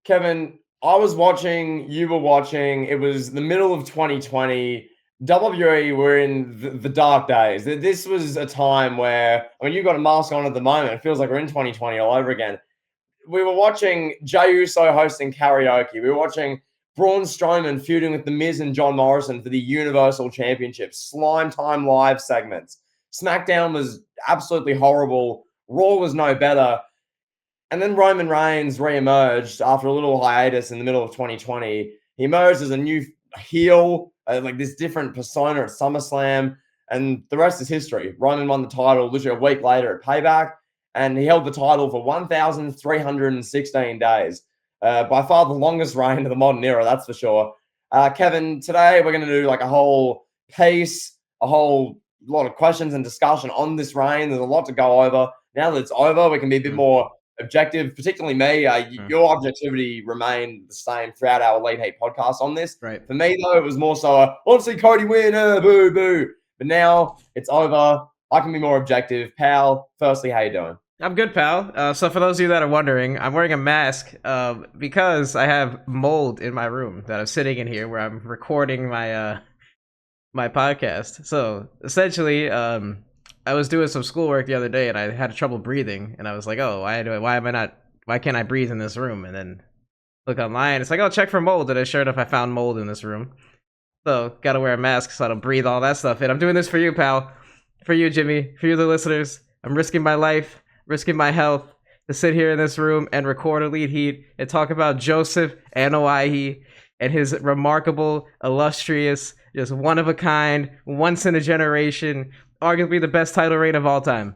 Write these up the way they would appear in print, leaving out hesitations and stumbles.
Kevin, I was watching, you were watching. It was the middle of 2020. WWE were in the dark days. This was a time where, I mean, you've got a mask on at the moment. It feels like we're in 2020 all over again. We were watching Jey Uso hosting karaoke. We were watching Braun Strowman feuding with The Miz and John Morrison for the Universal Championship. Slime Time Live segments. SmackDown was absolutely horrible. Raw was no better. And then Roman Reigns re-emerged after a little hiatus in the middle of 2020. He emerged as a new heel, like this different persona at SummerSlam, and the rest is history. Roman won the title literally a week later at Payback, and he held the title for 1,316 days. By far the longest reign of the modern era, that's for sure. Kevin, today we're going to do like a whole piece, a whole lot of questions and discussion on this reign. There's a lot to go over. Now that it's over, we can be a bit more objective, particularly me. Your objectivity remained the same throughout our Elite Heat podcast on this. Right. For me, though, it was more so, I want to see Cody win, boo, boo. But now it's over. I can be more objective. Pal, firstly, how you doing? I'm good, pal. So for those of you that are wondering, I'm wearing a mask because I have mold in my room that I'm sitting in here where I'm recording my my podcast. So essentially, I was doing some schoolwork the other day and I had trouble breathing, and I was like, oh, why can't I breathe in this room? And then look online, it's like, oh, check for mold, and sure enough, I found mold in this room. So gotta wear a mask so I don't breathe all that stuff in. I'm doing this for you, pal. For you, Jimmy. For you, the listeners. I'm risking my life, risking my health to sit here in this room and record Elite Heat and talk about Joseph Anoa'i and his remarkable, illustrious, just one of a kind, once in a generation, arguably the best title reign of all time.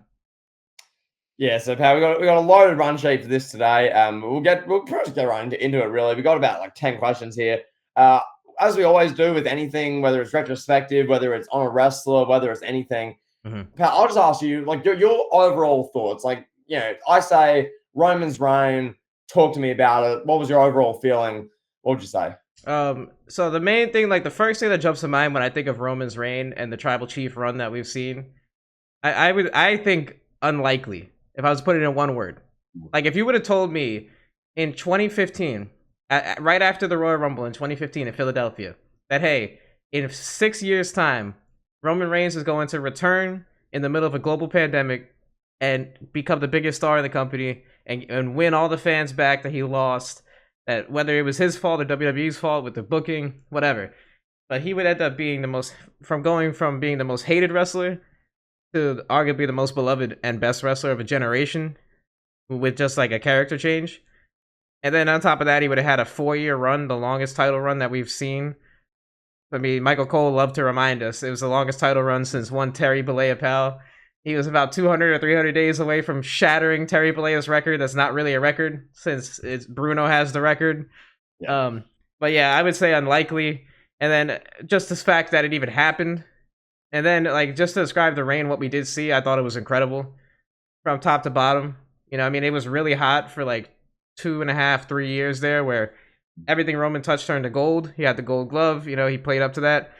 Yeah, so Pat, we got a loaded run sheet for this today. We'll probably get right into it. Really, we got about like 10 questions here. As we always do with anything, whether it's retrospective, whether it's on a wrestler, whether it's anything. Pat, I'll just ask you like your overall thoughts. Like, you know, I say Roman's reign. Talk to me about it. What was your overall feeling? What would you say? So the main thing, like the first thing that jumps to mind when I think of Roman's reign and the Tribal Chief run that we've seen, I think unlikely. If I was to put it in one word, like if you would have told me in 2015, right after the Royal Rumble in 2015 in Philadelphia, that hey, in 6 years' time, Roman Reigns is going to return in the middle of a global pandemic and become the biggest star in the company and win all the fans back that he lost, that whether it was his fault or WWE's fault with the booking, whatever, but he would end up being going from being the most hated wrestler to arguably the most beloved and best wrestler of a generation with just like a character change. And then on top of that, he would have had a 4-year run, the longest title run that we've seen. I mean, Michael Cole loved to remind us it was the longest title run since one Terry Bollea, pal. He was about 200 or 300 days away from shattering Terry Bollea's record. That's not really a record since Bruno has the record. Yeah. But yeah, I would say unlikely. And then just the fact that it even happened. And then, like, just to describe the reign, what we did see, I thought it was incredible from top to bottom. You know, I mean, it was really hot for like 2.5, 3 years there, where everything Roman touched turned to gold. He had the gold glove. You know, he played up to that,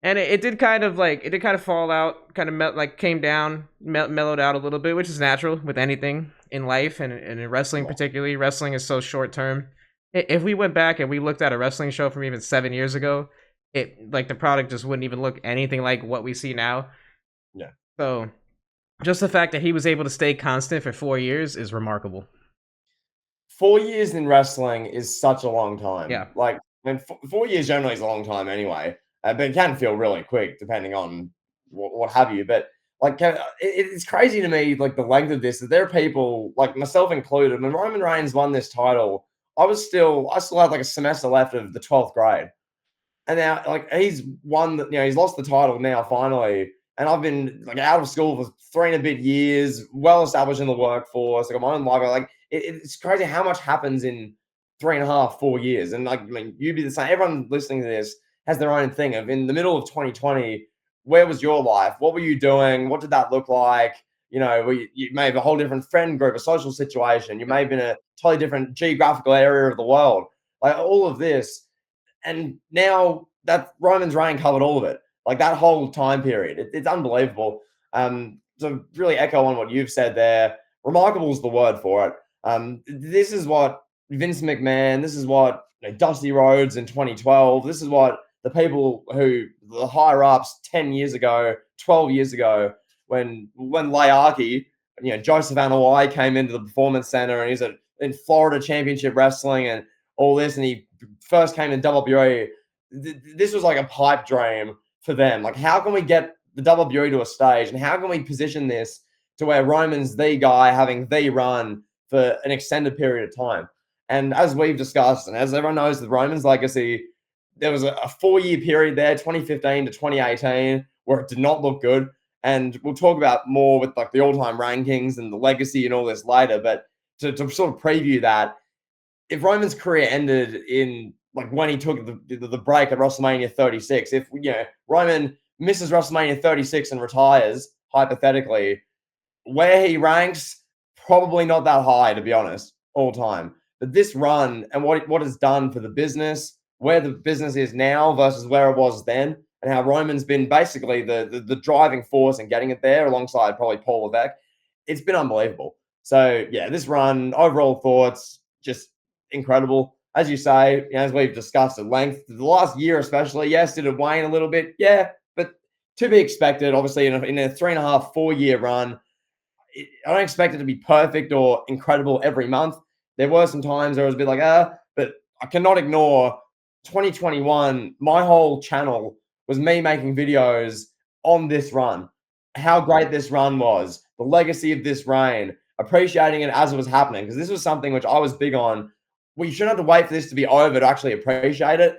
and it did kind of fall out, kind of came down, mellowed out a little bit, which is natural with anything in life and in wrestling particularly. Wrestling is so short term. If we went back and we looked at a wrestling show from even 7 years ago, the product just wouldn't even look anything like what we see now. Yeah. So just the fact that he was able to stay constant for 4 years is remarkable. 4 years in wrestling is such a long time. Yeah. Like, I mean, 4 years generally is a long time anyway, but it can feel really quick depending on what have you. But like, it's crazy to me, like the length of this, that there are people like myself included. When Roman Reigns won this title, I still had like a semester left of the 12th grade. And now, like, he's won, he's lost the title now finally. And I've been like out of school for 3 and a bit years, well established in the workforce. I got my own life. Like, it's crazy how much happens in 3.5, 4 years. And like, I mean, you'd be the same. Everyone listening to this has their own thing of in the middle of 2020. Where was your life? What were you doing? What did that look like? You know, you may have a whole different friend group, a social situation. You may have been in a totally different geographical area of the world. Like all of this. And now that Roman's reign covered all of it, like that whole time period. It's unbelievable. So really echo on what you've said there. Remarkable is the word for it. This is what Vince McMahon. This is what Dusty Rhodes in 2012. This is what the people who the higher ups 10 years ago, 12 years ago, when Learki, Joseph Anoa'i came into the Performance Center and he's in Florida Championship Wrestling and all this, and he first came in WWE. This was like a pipe dream for them. Like, how can we get the WWE to a stage, and how can we position this to where Roman's the guy having the run for an extended period of time? And as we've discussed, and as everyone knows, the Roman's legacy, there was a 4-year period there, 2015 to 2018, where it did not look good. And we'll talk about more with like the all-time rankings and the legacy and all this later. But to sort of preview that, if Roman's career ended in like when he took the break at WrestleMania 36, if Roman misses WrestleMania 36 and retires, hypothetically, where he ranks, probably not that high, to be honest, all time. But this run and what it's done for the business, where the business is now versus where it was then, and how Roman's been basically the driving force in getting it there, alongside probably Paul Levesque, it's been unbelievable. So yeah, this run, overall thoughts, just incredible. As you say, as we've discussed at length, the last year especially, yes, did it wane a little bit? Yeah, but to be expected, obviously, in a 3.5, 4-year run. I don't expect it to be perfect or incredible every month. There were some times where it was a bit like, but I cannot ignore 2021. My whole channel was me making videos on this run, how great this run was, the legacy of this reign, appreciating it as it was happening. Because this was something which I was big on. We shouldn't have to wait for this to be over to actually appreciate it.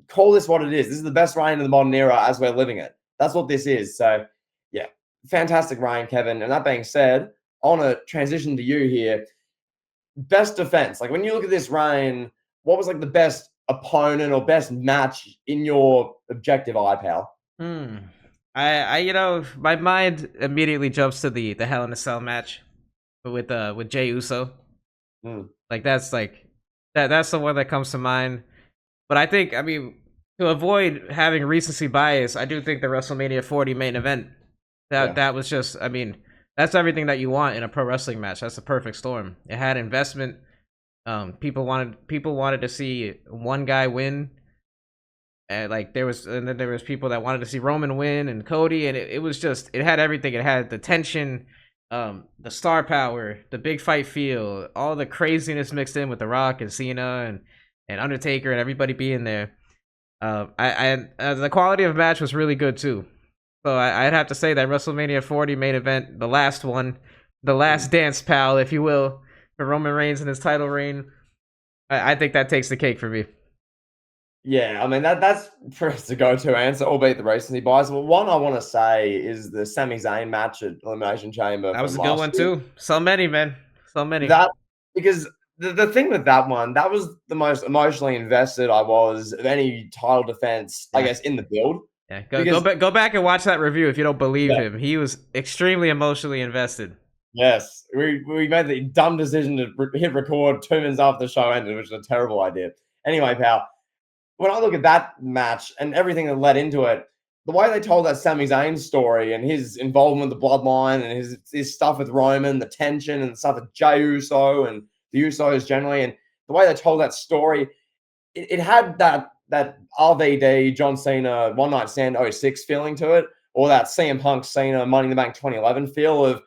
Call this what it is. This is the best reign in the modern era as we're living it. That's what this is. So, yeah, fantastic reign, Kevin. And that being said, I want to transition to you here. Best defense. Like, when you look at this reign, what was like the best opponent or best match in your objective eye, pal? My mind immediately jumps to the Hell in a Cell match with Jey Uso. Like that's the one that comes to mind. But I think, I mean, to avoid having recency bias, I do think the WrestleMania 40 main event that was just, I mean, that's everything that you want in a pro wrestling match. That's the perfect storm. It had investment. People wanted to see one guy win. And then there was people that wanted to see Roman win and Cody, and it was just, it had everything. It had the tension, the star power, the big fight feel, all the craziness mixed in with The Rock and Cena and Undertaker and everybody being there. The quality of the match was really good too. So I'd have to say that WrestleMania 40 main event, the last one, the last dance, pal, if you will, for Roman Reigns and his title reign, I think that takes the cake for me. Yeah, I mean that's for us to go-to answer, albeit the recency bias. Well, one I want to say is the Sami Zayn match at Elimination Chamber. That was from a good last one year. too. So many, man. So many. That because the thing with that one, that was the most emotionally invested I was of any title defense, I guess, in the build. Yeah, Because go back and watch that review if you don't believe yeah, him. He was extremely emotionally invested. yes, we made the dumb decision to hit record 2 minutes after the show ended, which is a terrible idea. Anyway, pal, when I look at that match and everything that led into it, the way they told that Sami Zayn story and his involvement with the bloodline and his stuff with Roman, the tension and the stuff with Jey Uso and the Usos generally, and the way they told that story, it had that RVD John Cena One Night Stand '06 feeling to it, or that CM Punk Cena Money in the Bank 2011 feel of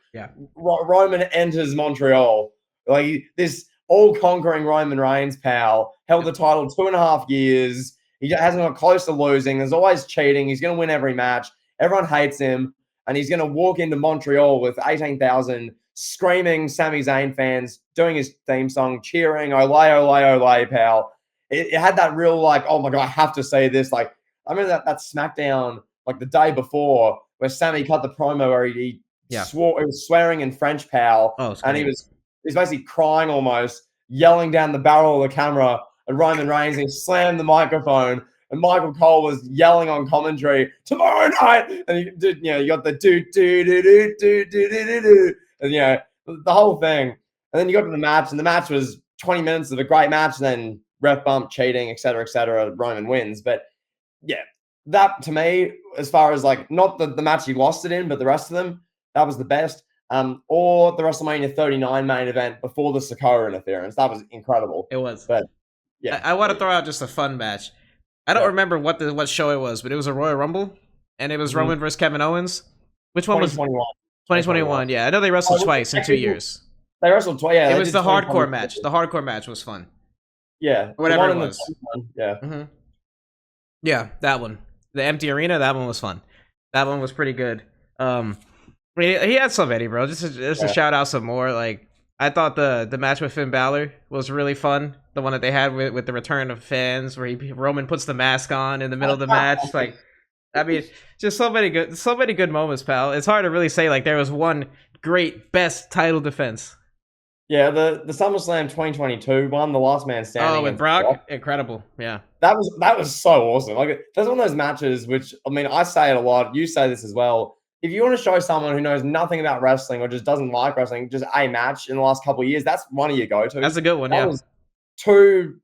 Roman enters Montreal. Like this all conquering Roman Reigns, pal, held the title 2.5 years. He hasn't got close to losing. There's always cheating. He's going to win every match. Everyone hates him. And he's going to walk into Montreal with 18,000 screaming Sami Zayn fans doing his theme song, cheering, ole, ole, ole, pal. It had that real, like, oh my God, I have to say this. Like, I remember that SmackDown, like the day before, where Sammy cut the promo where he swore, he was swearing in French, pal. Oh, and he was basically crying almost, yelling down the barrel of the camera at Roman Reigns. He slammed the microphone, and Michael Cole was yelling on commentary, tomorrow night. And you got the do do do do do do do do, and the whole thing. And then you got to the match, and the match was 20 minutes of a great match. And then ref bump, cheating, etc., etc. Roman wins, but yeah, that to me, as far as like not the match he lost it in, but the rest of them, that was the best. or the WrestleMania 39 main event before the Sokoa interference. That was incredible. It was. But yeah, I want to throw out just a fun match. I don't remember what show it was, but it was a Royal Rumble, and it was Roman versus Kevin Owens. Which one was 2021? 2021? Yeah, I know they wrestled twice in 2 years. They wrestled twice. Yeah, it was the hardcore match. The hardcore match was fun. Yeah, whatever it was. Yeah, yeah, that one. The empty arena. That one was fun. That one was pretty good. I mean, he had so many, bro. Just to shout out some more. Like, I thought the match with Finn Balor was really fun. The one that they had with the return of fans, where Roman puts the mask on in the middle of the match. Like, I mean, just so many good moments, pal. It's hard to really say like there was one great best title defense. Yeah, the SummerSlam 2022 one, the last man standing. Oh, with Brock, incredible. Yeah, that was so awesome. Like, that's one of those matches which, I mean, I say it a lot. You say this as well. If you want to show someone who knows nothing about wrestling or just doesn't like wrestling, just a match in the last couple of years, that's one of your go-tos. That's a good one. That was two,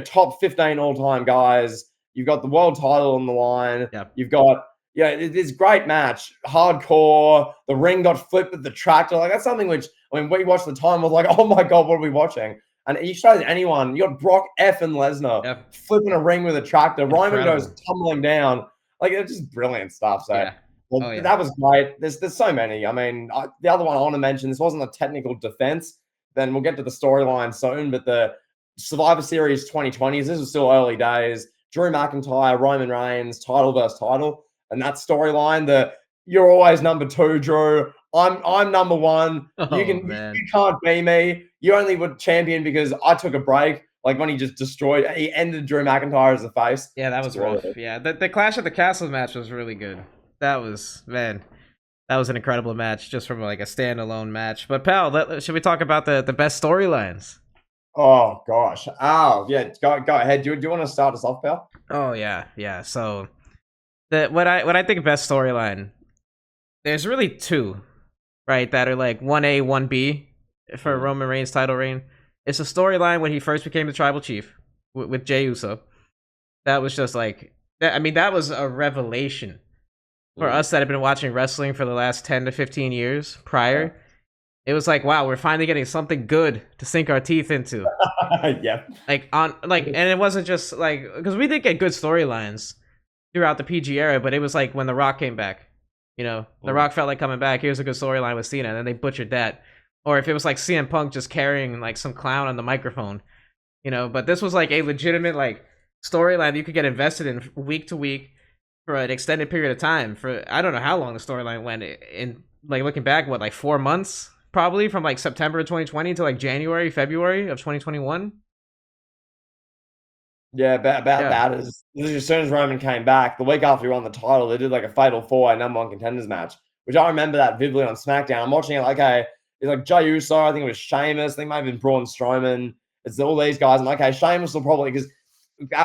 top 15 all-time guys. You've got the world title on the line. Yeah. You've got, it's great match. Hardcore. The ring got flipped with the tractor. Like, that's something which, I mean, we watched the time, was like, oh my God, what are we watching? And you show anyone, you got Brock and Lesnar flipping a ring with a tractor. Roman goes tumbling down. Like, it's just brilliant stuff. So that was great. There's so many. I mean, the other one I want to mention, this wasn't a technical defense. Then we'll get to the storyline soon, but the Survivor Series 2020s, this was still early days. Drew McIntyre, Roman Reigns, title versus title. And that storyline, you're always number 2, Drew. I'm number 1. You can't be me. You only were champion because I took a break. Like, when he ended Drew McIntyre as a face. Yeah, that was rough. Yeah, the Clash at the Castle match was really good. That was an incredible match just from like a standalone match. But pal, should we talk about the best storylines? Oh gosh. Oh yeah, go ahead. Do you want to start us off, pal? Oh yeah. So what I think best storyline, there's really 2, right? That are like 1A, 1B for Roman Reigns' title reign. It's a storyline when he first became the tribal chief with Jey Uso. That was just like, I mean, that was a revelation for us that have been watching wrestling for the last 10 to 15 years prior. It was like, wow, we're finally getting something good to sink our teeth into. Yeah. And it wasn't just like, because we did get good storylines throughout the PG era, but it was like when The Rock came back. The Rock felt like coming back. Here's a good storyline with Cena, and then they butchered that. Or if it was like CM Punk just carrying like some clown on the microphone, But this was like a legitimate like storyline that you could get invested in week to week for an extended period of time. For I don't know how long the storyline went. In like looking back, what, like 4 months? Probably from like September of 2020 to like January, February of 2021. Yeah, about that is as soon as Roman came back, the week after he won the title, they did like a Fatal 4-Way number 1 contenders match, which I remember that vividly on SmackDown. I'm watching it like, okay, it's like Jey Uso, I think it was Sheamus, I think it might have been Braun Strowman. It's all these guys. I'm like, okay, Sheamus will probably, because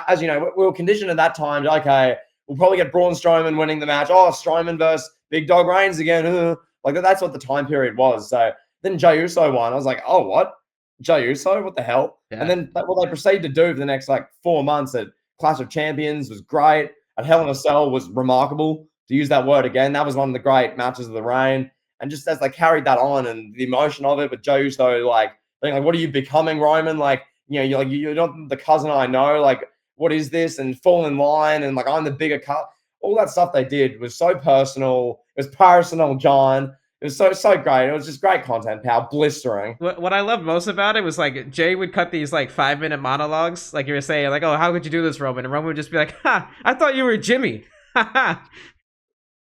as you know, we were conditioned at that time to, okay, we'll probably get Braun Strowman winning the match. Oh, Strowman versus Big Dog Reigns again. Like, that's what the time period was. So then Jey Uso won. I was like, oh, what? Jey Uso? What the hell? Yeah. And then what they proceeded to do for the next, like, 4 months at Clash of Champions was great. At Hell in a Cell was remarkable, to use that word again. That was one of the great matches of the reign. And just as they carried that on and the emotion of it, but Jey Uso, like, being like, what are you becoming, Roman? Like, you're not the cousin I know. Like, what is this? And fall in line. And, like, I'm the bigger cut. All that stuff they did was so personal. It was personal, John. It was so great. It was just great content, pal. Blistering. What I loved most about it was, like, Jay would cut these, like, 5-minute monologues. Like you were saying, like, oh, how could you do this, Roman? And Roman would just be like, ha, I thought you were Jimmy.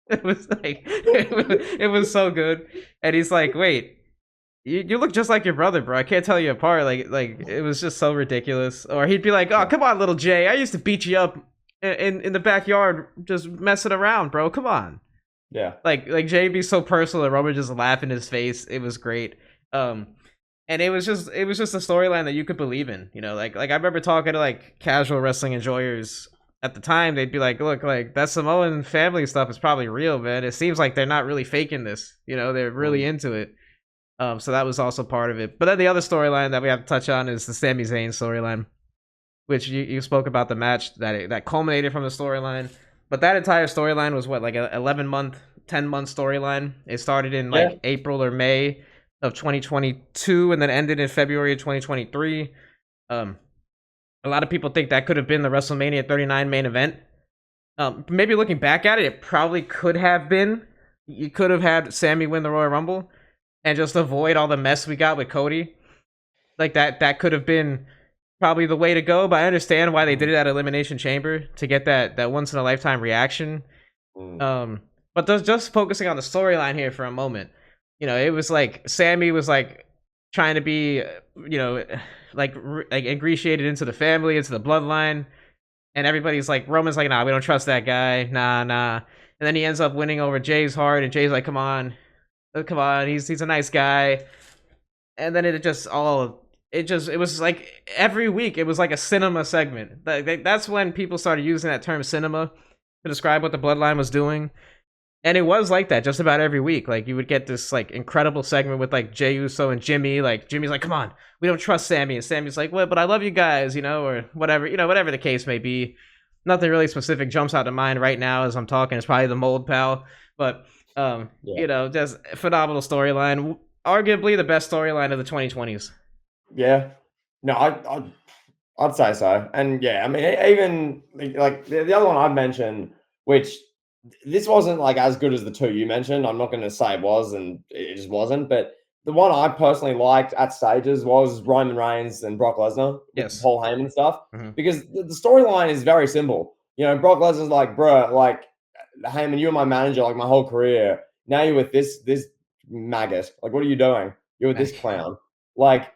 It was like, it was so good. And he's like, wait, you look just like your brother, bro. I can't tell you apart. Like it was just so ridiculous. Or he'd be like, oh, come on, little Jay. I used to beat you up in the backyard just messing around, bro. Come on. Yeah. Like Jay be so personal and Roman just laugh in his face. It was great. And it was just a storyline that you could believe in, like I remember talking to like casual wrestling enjoyers at the time. They'd be like, look, like that Samoan family stuff is probably real, man. It seems like they're not really faking this, they're really into it. So that was also part of it. But then the other storyline that we have to touch on is the Sami Zayn storyline, which you spoke about the match that culminated from the storyline. But that entire storyline was what, like a 11-month, 10-month storyline. It started in Yeah. like April or May of 2022 and then ended in February of 2023. Um, a lot of people think that could have been the WrestleMania 39 main event. Maybe looking back at it, it probably could have been. You could have had Sammy win the Royal Rumble and just avoid all the mess we got with Cody. Like that could have been probably the way to go. But I understand why they did it at Elimination Chamber to get that once in a lifetime reaction. Mm. But just focusing on the storyline here for a moment, it was like Sammy was like trying to be, like ingratiated into the family, into the bloodline, and everybody's like, Roman's like, nah, we don't trust that guy, nah. And then he ends up winning over Jay's heart, and Jay's like, come on, he's a nice guy. And then it was like every week it was like a cinema segment. That's when people started using that term cinema to describe what the bloodline was doing. And it was like that just about every week. Like you would get this like incredible segment with like Jey Uso and Jimmy. Like Jimmy's like, "Come on, we don't trust Sammy," and Sammy's like, "Well, but I love you guys," or whatever, whatever the case may be. Nothing really specific jumps out to mind right now as I'm talking. It's probably the mold pal, but just phenomenal storyline. Arguably the best storyline of the 2020s. Yeah. No, I'd say so. And yeah, I mean, even like the other one I'd mention, which this wasn't like as good as the two you mentioned. I'm not going to say it was, and it just wasn't. But the one I personally liked at stages was Roman Reigns and Brock Lesnar with the Yes. Paul Heyman stuff, Mm-hmm. because the storyline is very simple. Brock Lesnar's like, bruh, like Heyman, you were my manager like my whole career. Now you're with this maggot. Like, what are you doing? You're with this clown. Like,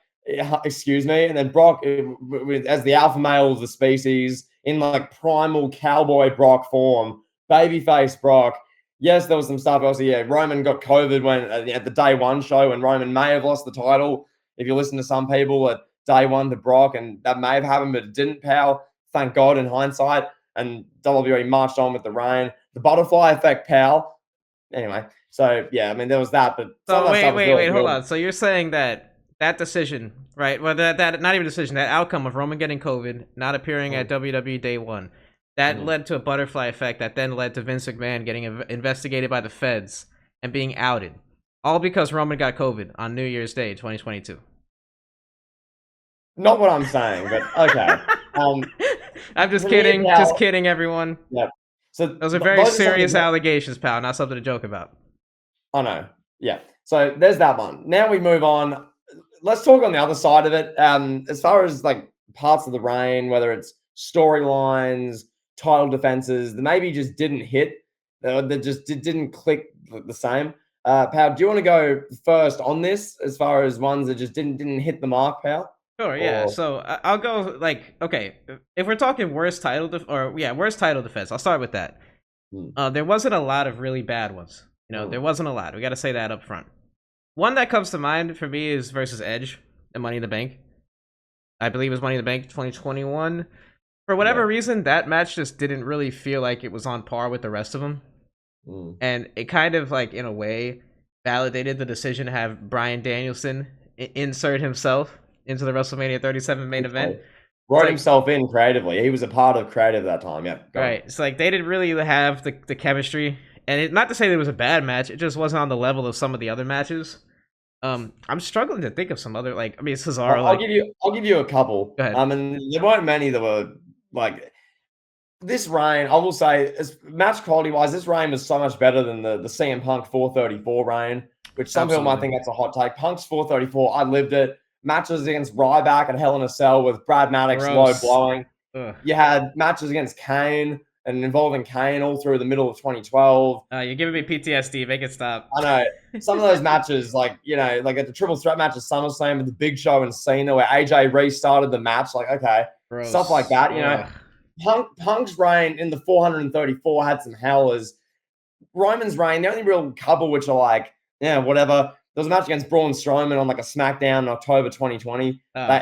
excuse me. And then Brock, as the alpha male of the species, in like primal cowboy Brock form, babyface Brock. Yes, there was some stuff. Obviously, yeah, Roman got COVID when at the day one show, and Roman may have lost the title. If you listen to some people at day one to Brock, and that may have happened, but it didn't, pal. Thank God in hindsight. And WWE marched on with the reign. The butterfly effect, pal. Anyway, so yeah, I mean, there was that, but some So of that stuff was really wait, hold good. on. So you're saying that decision, right? Well, that not even decision, that outcome of Roman getting COVID, not appearing at WWE Day One, that led to a butterfly effect that then led to Vince McMahon getting investigated by the feds and being outed, all because Roman got COVID on New Year's Day, 2022. Not what I'm saying, but okay. I'm just For me, kidding. pal, Just kidding, everyone. yeah. So Those are very those are some of serious the allegations, pal. Not something to joke about. I know. Yeah. So there's that one. Now we move on. Let's talk on the other side of it. As far as like parts of the reign, whether it's storylines, title defenses, that maybe just didn't hit, that just didn't click the same. Pal, do you want to go first on this as far as ones that just didn't hit the mark, pal? Sure, yeah. Or So I'll go like, okay, if we're talking worst title worst title defense, I'll start with that. There wasn't a lot of really bad ones. There wasn't a lot. We got to say that up front. One that comes to mind for me is versus Edge and Money in the Bank. I believe it was Money in the Bank 2021. For whatever reason, that match just didn't really feel like it was on par with the rest of them. And it kind of like, in a way, validated the decision to have Bryan Danielson insert himself into the WrestleMania 37 main event. Wrote himself in creatively. He was a part of creative that time. Yeah. Right. It's like they didn't really have the chemistry. And not to say that it was a bad match, it just wasn't on the level of some of the other matches. I'm struggling to think of some other, like, I mean, Cesaro. I'll give you a couple. Go ahead. And there weren't many that were like this reign. I will say, as match quality wise, this reign was so much better than the CM Punk 434 reign, which some people might think that's a hot take. Punk's 434, I lived it. Matches against Ryback and Hell in a Cell with Brad Maddox low blowing. You had matches against Kane and involving Kane all through the middle of 2012. You're giving me PTSD. Make it stop. I know. Some of those matches, like at the triple threat match at SummerSlam with the Big Show and Cena, where AJ restarted the match, like, okay, Gross. Stuff like that. Punk's reign in the 434 had some howlers. Roman's reign, the only real couple which are like, yeah, whatever. There was a match against Braun Strowman on like a SmackDown in October 2020,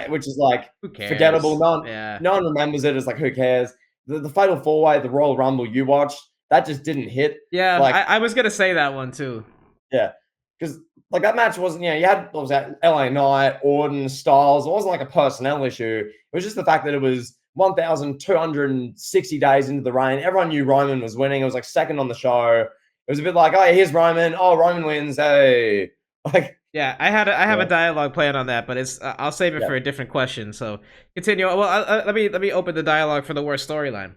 which is like forgettable. No one remembers it. It's like, who cares? The Fatal 4-Way, the Royal Rumble you watched, that just didn't hit. Yeah, like, I was gonna say that one too. Yeah, because like that match wasn't. You had what was that? LA Knight, Orton, Styles. It wasn't like a personnel issue. It was just the fact that it was 1,260 days into the reign. Everyone knew Roman was winning. It was like second on the show. It was a bit like, oh, here's Roman. Oh, Roman wins. Hey, like, Yeah, I have a yeah, dialogue plan on that, but it's I'll save it yeah, for a different question. So continue. Well, let me open the dialogue for the worst storyline.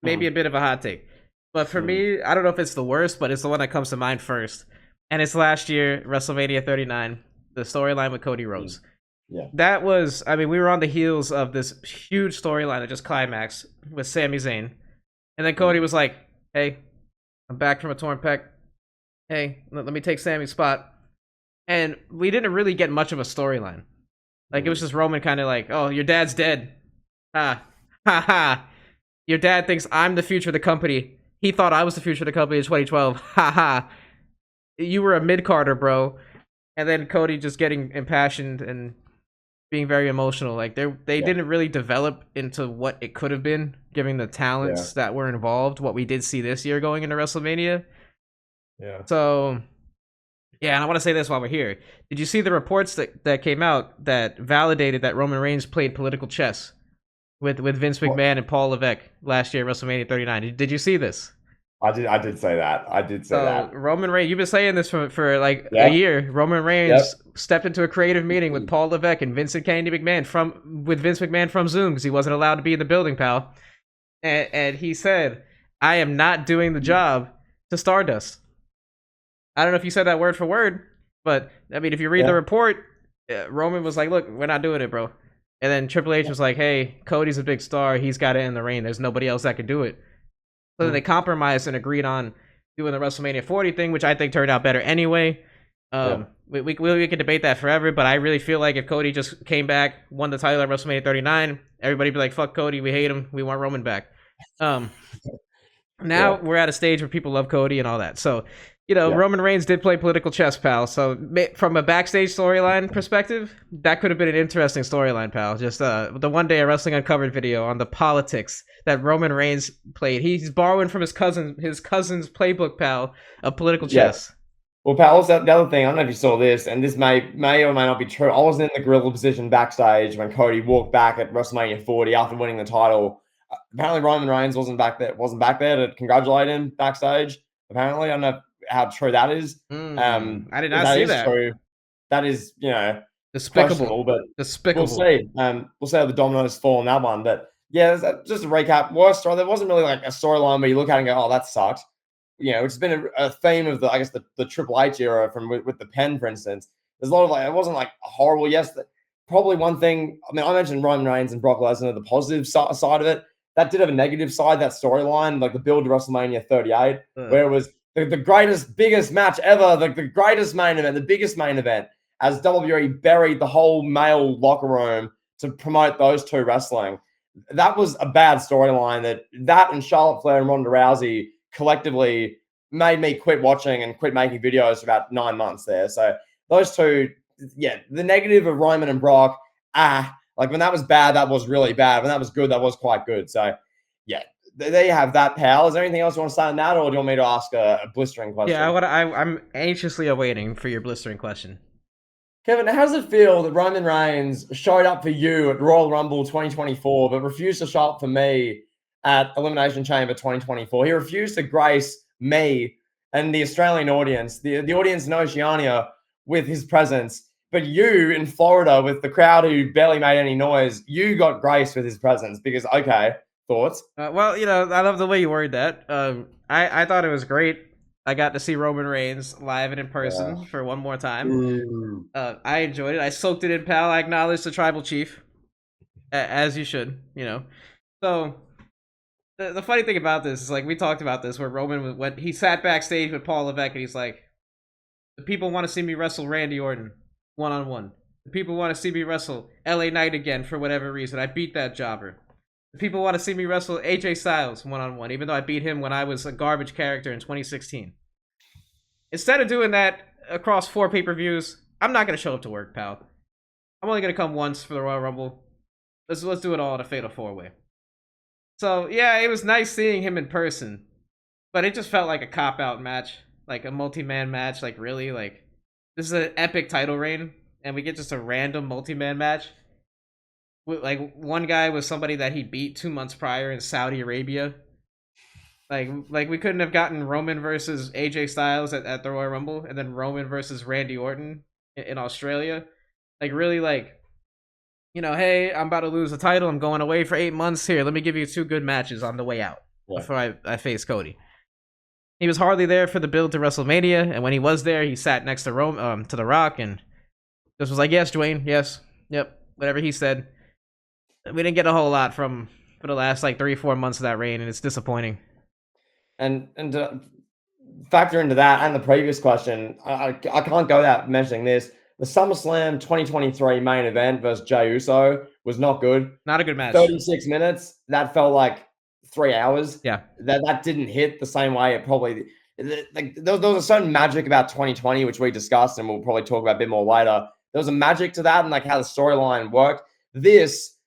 Maybe mm, a bit of a hot take, but for mm, me, I don't know if it's the worst, but it's the one that comes to mind first. And it's last year, WrestleMania 39, the storyline with Cody mm, Rhodes. yeah, That was, I mean, we were on the heels of this huge storyline that just climaxed with Sami Zayn, and then Cody mm, was like, "Hey, I'm back from a torn pec. Hey, let me take Sammy's spot." And we didn't really get much of a storyline. Like it was mm, just Roman kind of like, "Oh, your dad's dead. Ha ha ha. Your dad thinks I'm the future of the company. He thought I was the future of the company in 2012. Ha ha. You were a mid Carter, bro." And then Cody just getting impassioned and being very emotional. Like they yeah, didn't really develop into what it could have been, given the yeah, talents that were involved. What we did see this year going into WrestleMania. yeah. So yeah, and I want to say this while we're here. Did you see the reports that came out that validated that Roman Reigns played political chess with Vince What? McMahon and Paul Levesque last year at WrestleMania 39? Did you see this? I did say that. I did say So that. Roman Reigns, you've been saying this for like a Yep, year. Roman yep. Reigns stepped into a creative meeting with Paul Levesque and Vincent Kennedy McMahon with Vince McMahon from Zoom because he wasn't allowed to be in the building, pal. And he said, "I am not doing the job to Stardust." I don't know if you said that word for word, but I mean, if you read the Yeah, report, Roman was like, "Look, we're not doing it, bro." And then Triple H yeah. was like, "Hey, Cody's a big star. He's got it in the ring. There's nobody else that could do it." So then they Mm, compromised and agreed on doing the WrestleMania 40 thing, which I think turned out better anyway. yeah. We could debate that forever, but I really feel like if Cody just came back, won the title at WrestleMania 39, everybody would be like, "Fuck Cody, we hate him. We want Roman back." Um, Yeah. Now we're at a stage where people love Cody and all that. So, Yeah. Roman Reigns did play political chess, pal. So, from a backstage storyline perspective, that could have been an interesting storyline, pal. Just the one day a wrestling uncovered video on the politics that Roman Reigns played. He's borrowing from his cousin's playbook, pal, of political Yeah. chess. Well, pals, the other thing, I don't know if you saw this, and this may or may not be true. I was in the gorilla position backstage when Cody walked back at WrestleMania 40 after winning the title. Apparently, Roman Reigns wasn't back there to congratulate him backstage. Apparently, I don't know how true that is. I did If not that see is that. true, that is Despicable, questionable, but we'll despicable. see. We'll see how the dominoes fall on that one. But yeah, just a recap. Worst story. There wasn't really like a storyline where you look at it and go, "Oh, that sucked." It's been a theme of I guess the Triple H era from with the pen, for instance. There's a lot of like it wasn't like horrible. Yes, probably one thing. I mean, I mentioned Roman Reigns and Brock Lesnar, the positive side of it. That did have a negative side. That storyline, like the build to WrestleMania 38, Ugh. where it was the greatest, biggest match ever, the greatest main event, the biggest main event, as WWE buried the whole male locker room to promote those two wrestling. That was a bad storyline. That and Charlotte Flair and Ronda Rousey collectively made me quit watching and quit making videos for about 9 months there. So those two, yeah, the negative of Roman and Brock, like when that was bad, that was really bad. When that was good, that was quite good. So yeah, there you have that, pal. Is there anything else you want to say on that, or do you want me to ask a blistering Yeah, question? I'm anxiously awaiting for your blistering question. Kevin, how does it feel that Roman Reigns showed up for you at Royal Rumble 2024, but refused to show up for me at Elimination Chamber 2024? He refused to grace me and the Australian audience, the audience in Oceania, with his presence. But you in Florida, with the crowd who barely made any noise, you got graced with his presence because, okay, thoughts? Well, I love the way you worded that. I thought it was great. I got to see Roman Reigns live and in Yeah. person for one more time. Ooh. I enjoyed it. I soaked it in, pal. I acknowledged the tribal chief, as you should. So the funny thing about this is like we talked about this where Roman when he sat backstage with Paul Levesque and he's like, the people want to see me wrestle Randy Orton 1-on-1. The people want to see me wrestle LA Knight again for whatever reason. I beat that jobber. The people want to see me wrestle AJ Styles 1-on-1, even though I beat him when I was a garbage character in 2016. Instead of doing that across 4 pay-per-views, I'm not going to show up to work, pal. I'm only going to come once for the Royal Rumble. Let's do it all in a fatal 4-way. So, yeah, it was nice seeing him in person, but it just felt like a cop-out match, like a multi-man match. Like, really? Like, this is an epic title reign, and we get just a random multi-man match? Like one guy was somebody that he beat 2 months prior in Saudi Arabia. Like we couldn't have gotten Roman versus AJ Styles at the Royal Rumble, and then Roman versus Randy Orton in Australia. Like really, like, hey, I'm about to lose the title. I'm going away for 8 months. Here, let me give you two good matches on the way out Yeah. before I face Cody. He was hardly there for the build to WrestleMania, and when he was there, he sat next to to The Rock, and just was like, "Yes, Dwayne, yes, yep, whatever he said." We didn't get a whole lot for the last like 3-4 months of that reign, and it's disappointing. And to factor into that and the previous question, I can't go without mentioning this. The SummerSlam 2023 main event versus Jey Uso was not good. Not a good match. 36 minutes, that felt like 3 hours. Yeah. That didn't hit the same way it probably like there was a certain magic about 2020, which we discussed and we'll probably talk about a bit more later. There was a magic to that and like how the storyline worked. This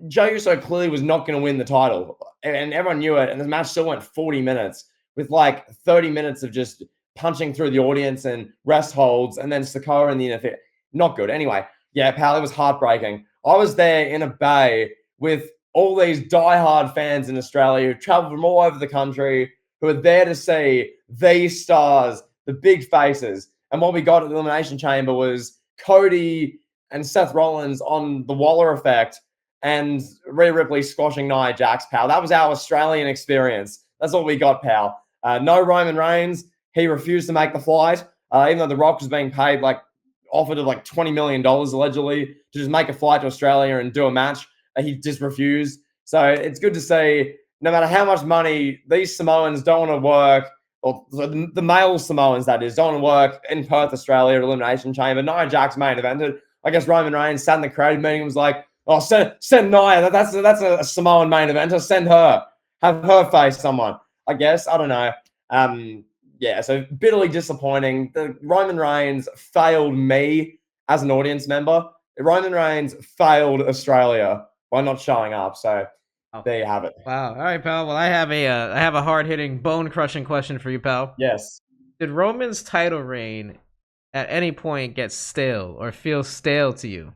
Jey Uso clearly was not going to win the title, and everyone knew it. And the match still went 40 minutes with like 30 minutes of just punching through the audience and rest holds, and then Sikoa and the interference. Not good. Anyway, yeah, pal, it was heartbreaking. I was there in a bay with all these diehard fans in Australia who traveled from all over the country, who are there to see these stars, the big faces. And what we got at the Elimination Chamber was Cody and Seth Rollins on the Waller effect and Rhea Ripley squashing Nia Jax, pal. That was our Australian experience. That's all we got, pal. No Roman Reigns. He refused to make the flight, even though The Rock was being paid offered of like $20 million allegedly to just make a flight to Australia and do a match. He just refused. So it's good to see no matter how much money these Samoans don't want to work, or the male Samoans, that is, don't want to work in Perth, Australia, Elimination Chamber. Nia Jax main evented. I guess Roman Reigns sat in the creative meeting and was like, "Oh, send Nia. That's a Samoan main eventer. Send her. Have her face someone." I guess. I don't know. Yeah, so bitterly disappointing. The Roman Reigns failed me as an audience member. Roman Reigns failed Australia by not showing up. So there you have it. Wow. All right, pal. Well, I have a hard hitting, bone crushing question for you, pal. Yes. Did Roman's title reign at any point get stale or feel stale to you?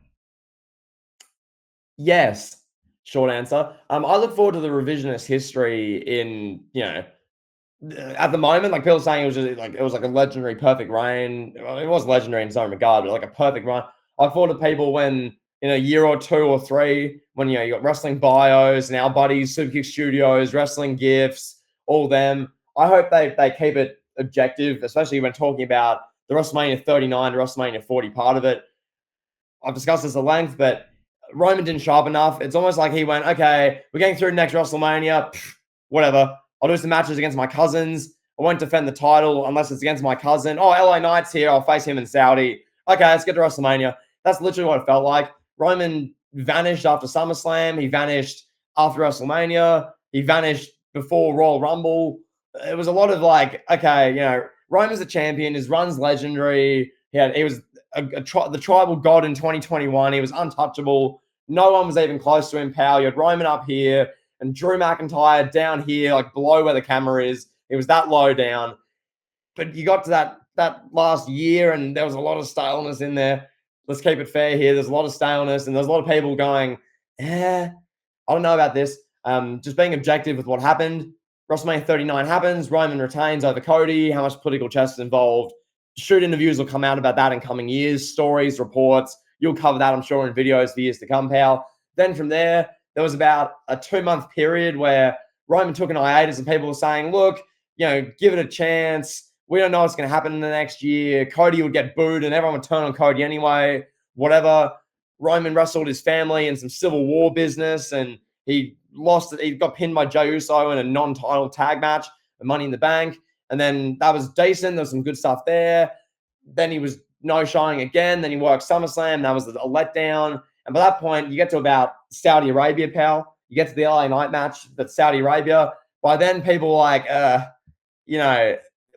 Yes. Short answer. I look forward to the revisionist history in, at the moment, like people saying it was like a legendary perfect reign. Well, it was legendary in some regard, but like a perfect run. I thought of people when in a year or two or three, when you got wrestling bios and our buddies, Superkick Studios, wrestling gifts, all them. I hope they keep it objective, especially when talking about the WrestleMania 39 to WrestleMania 40 part of it. I've discussed this at length, but Roman didn't show up enough. It's almost like he went, okay, we're getting through next WrestleMania, whatever. I'll do some matches against my cousins. I won't defend the title unless it's against my cousin. Oh, LA Knight's here. I'll face him in Saudi. Okay, let's get to WrestleMania. That's literally what it felt like. Roman vanished after SummerSlam. He vanished after WrestleMania. He vanished before Royal Rumble. It was a lot of like, okay, Roman's a champion. His run's legendary. He was the tribal god in 2021. He was untouchable. No one was even close to him, pal. You had Roman up here and Drew McIntyre down here, like below where the camera is. It was that low down. But you got to that last year, and there was a lot of staleness in there. Let's keep it fair here. There's a lot of staleness, and there's a lot of people going, I don't know about this. Just being objective with what happened. WrestleMania 39 happens. Roman retains over Cody. How much political chess is involved? Shoot interviews will come out about that in coming years. Stories, reports. You'll cover that, I'm sure, in videos for years to come, pal. Then from there was about a 2-month period where Roman took an hiatus and people were saying, look, give it a chance. We don't know what's going to happen in the next year. Cody would get booed and everyone would turn on Cody anyway. Whatever. Roman wrestled his family in some Civil War business and he lost it. He got pinned by Jey Uso in a non-title tag match, Money in the Bank. And then that was decent. There was some good stuff there. Then he was no showing again. Then he worked SummerSlam. That was a letdown. And by that point, you get to about Saudi Arabia, pal. You get to the LA Knight match, but Saudi Arabia. By then, people were like,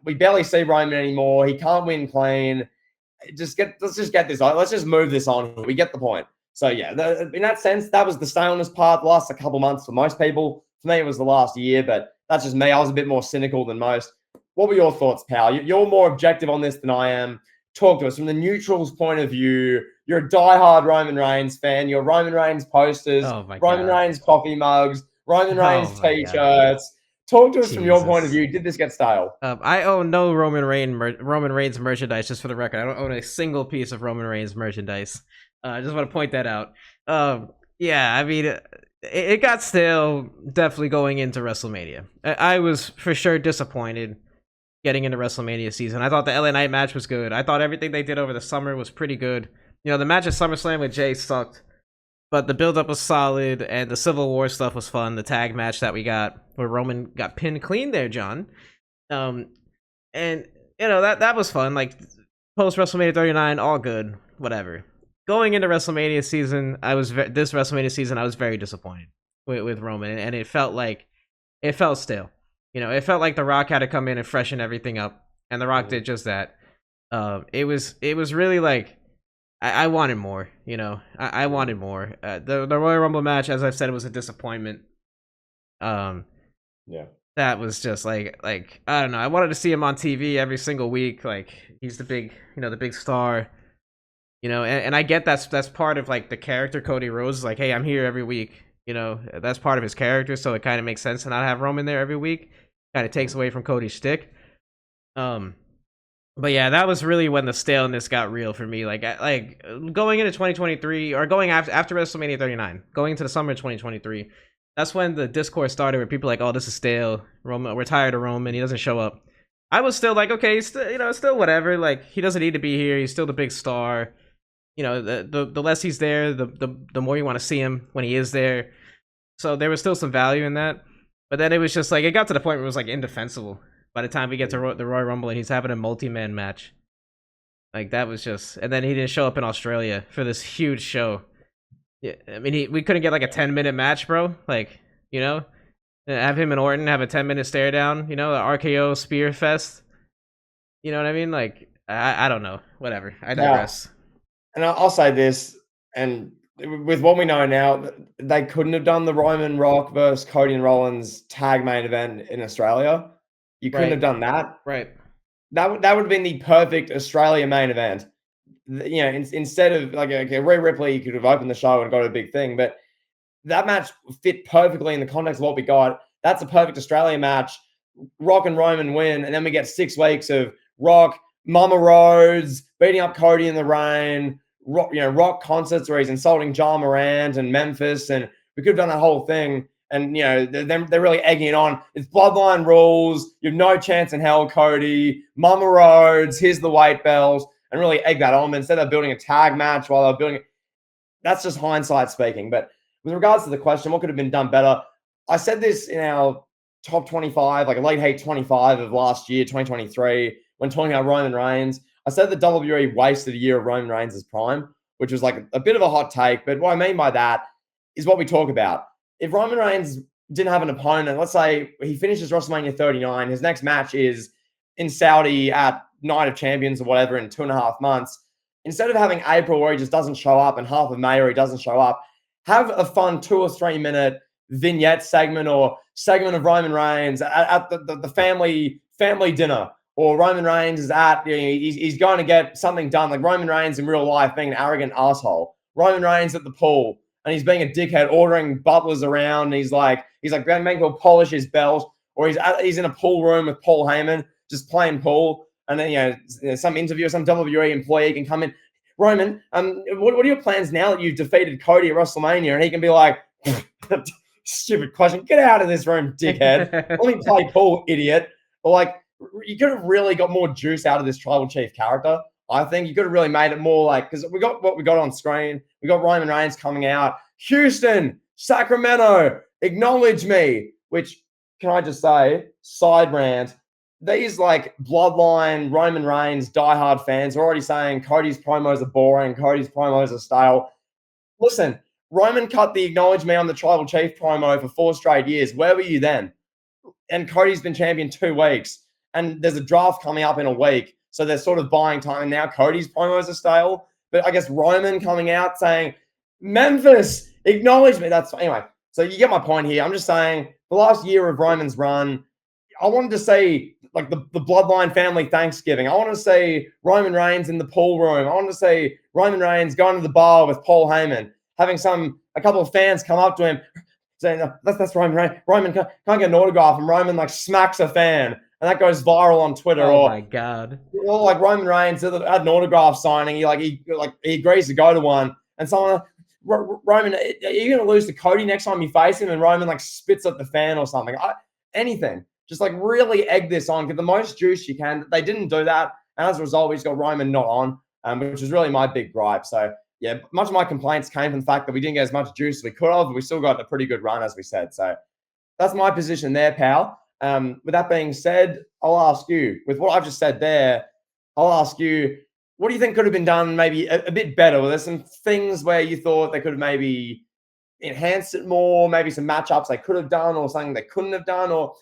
we barely see Roman anymore. He can't win clean. Let's just get this on. Let's just move this on. We get the point. So, yeah, in that sense, that was the staleness part. The last couple months for most people. For me, it was the last year, but that's just me. I was a bit more cynical than most. What were your thoughts, pal? You're more objective on this than I am. talk to us from the neutral's point of view. You're a diehard Roman Reigns fan. You're Roman Reigns posters, Oh my Roman god. Reigns coffee mugs, Roman Oh Reigns my god. t-shirts. Talk to us from your point of Jesus. view. Did this get stale? I own no Roman Reigns merchandise. Just for the record, I don't own a single piece of Roman Reigns merchandise. I just want to point that out. Yeah, I mean, it got stale definitely going into WrestleMania. I was for sure disappointed getting into WrestleMania season. I thought the LA Knight match was good. I thought everything they did over the summer was pretty good. You know, the match at SummerSlam with Jay sucked, but the build up was solid, and the Civil War stuff was fun. The tag match that we got, where Roman got pinned clean there, John. And you know that was fun. Like post WrestleMania 39, all good, whatever. Going into WrestleMania season, this WrestleMania season I was very disappointed with Roman, and it felt stale. You know, it felt like The Rock had to come in and freshen everything up, and The Rock did just that. It was really like I wanted more. You know, I wanted more. The Royal Rumble match, as I've said, was a disappointment. Yeah. That was just like I don't know. I wanted to see him on TV every single week. Like he's the big, the big star. You know, and I get that's part of like the character Cody Rhodes. Like, hey, I'm here every week. You know, that's part of his character, so it kind of makes sense to not have Roman there every week. Kind of takes away from Cody's shtick. But yeah, that was really when the staleness got real for me. Like going into 2023 or going after WrestleMania 39, going into the summer of 2023. That's when the discourse started, where people were like, "Oh, this is stale. Roman, we're tired of Roman. He doesn't show up." I was still like, "Okay, still, still whatever. Like, he doesn't need to be here. He's still the big star. You know, the less he's there, the more you want to see him when he is there." So there was still some value in that. But then it was just like it got to the point where it was like indefensible. By the time we get to the Royal Rumble and he's having a multi-man match, like that was just. And then he didn't show up in Australia for this huge show. Yeah, I mean, we couldn't get like a 10-minute match, bro. Like, have him and Orton have a 10-minute stare down. The RKO Spear Fest. You know what I mean? Like, I don't know. Whatever. I digress. And I'll say this, and with what we know now, they couldn't have done the Roman Rock versus Cody and Rollins tag main event in Australia. You couldn't have done that. Right. That would have been the perfect Australia main event. Instead of like Rhea Ripley, you could have opened the show and got a big thing, but that match fit perfectly in the context of what we got. That's a perfect Australia match. Rock and Roman win, and then we get 6 weeks of Rock, Mama Rhodes beating up Cody in the rain. Rock concerts where he's insulting John Morant and Memphis, and we could have done that whole thing. And they're really egging it on. It's bloodline rules. You have no chance in hell, Cody. Mama Rhodes, here's the weight bells, and really egg that on. But instead of building a tag match while they're building it, that's just hindsight speaking. But with regards to the question, what could have been done better? I said this in our top 25, like a late hate 25 of last year, 2023, when talking about Roman Reigns. I said that WWE wasted a year of Roman Reigns' prime, which was like a bit of a hot take. But what I mean by that is what we talk about. If Roman Reigns didn't have an opponent, let's say he finishes WrestleMania 39, his next match is in Saudi at Night of Champions or whatever in 2.5 months. Instead of having April where he just doesn't show up and half of May where he doesn't show up, have a fun 2 or 3 minute vignette segment or segment of Roman Reigns at the family dinner, or Roman Reigns is at, he's going to get something done, like Roman Reigns in real life being an arrogant asshole. Roman Reigns at the pool, and he's being a dickhead, ordering butlers around, and he's like making people polish his belt, or he's in a pool room with Paul Heyman just playing pool, and then some interviewer, some WWE employee can come in. Roman, what are your plans now that you've defeated Cody at WrestleMania? And he can be like, stupid question, get out of this room, dickhead. Let me play pool, idiot. Or like, you could have really got more juice out of this tribal chief character. I think you could have really made it more like, because we got what we got on screen. We got Roman Reigns coming out. Houston, Sacramento, acknowledge me. Which, can I just say, side rant, these like bloodline Roman Reigns diehard fans are already saying Cody's promos are boring, Cody's promos are stale. Listen, Roman cut the acknowledge me on the tribal chief promo for 4 straight years. Where were you then? And Cody's been champion 2 weeks, and there's a draft coming up in a week. So they're sort of buying time. And now Cody's promos are stale. But I guess Roman coming out saying, Memphis, acknowledge me. That's anyway. So you get my point here. I'm just saying the last year of Roman's run, I wanted to see like the bloodline family Thanksgiving. I want to see Roman Reigns in the pool room. I want to see Roman Reigns going to the bar with Paul Heyman, having a couple of fans come up to him saying, that's Roman Reigns. Roman can't get an autograph, and Roman like smacks a fan, and that goes viral on Twitter. Oh my god. Or like Roman Reigns had an autograph signing. He agrees to go to one, and someone, Roman, are you going to lose to Cody next time you face him? And Roman like spits at the fan or something. Anything. Just like really egg this on, get the most juice you can. They didn't do that, and as a result, we just got Roman not on, which is really my big gripe. So yeah, much of my complaints came from the fact that we didn't get as much juice as we could have, but we still got a pretty good run, as we said. So that's my position there, pal. With that being said, I'll ask you, with what I've just said there, I'll ask you, what do you think could have been done maybe a bit better? Were there some things where you thought they could have maybe enhanced it more, maybe some matchups they could have done or something they couldn't have done? Or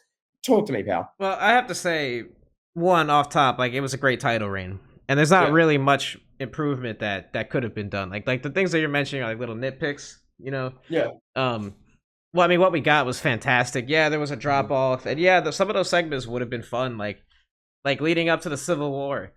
talk to me, pal. Well, I have to say, one off top, like it was a great title reign, and there's not really much improvement that could have been done. Like the things that you're mentioning are like little nitpicks, you know. Yeah. Well, I mean, what we got was fantastic. Yeah, there was a drop off, and yeah, some of those segments would have been fun, like leading up to the Civil War.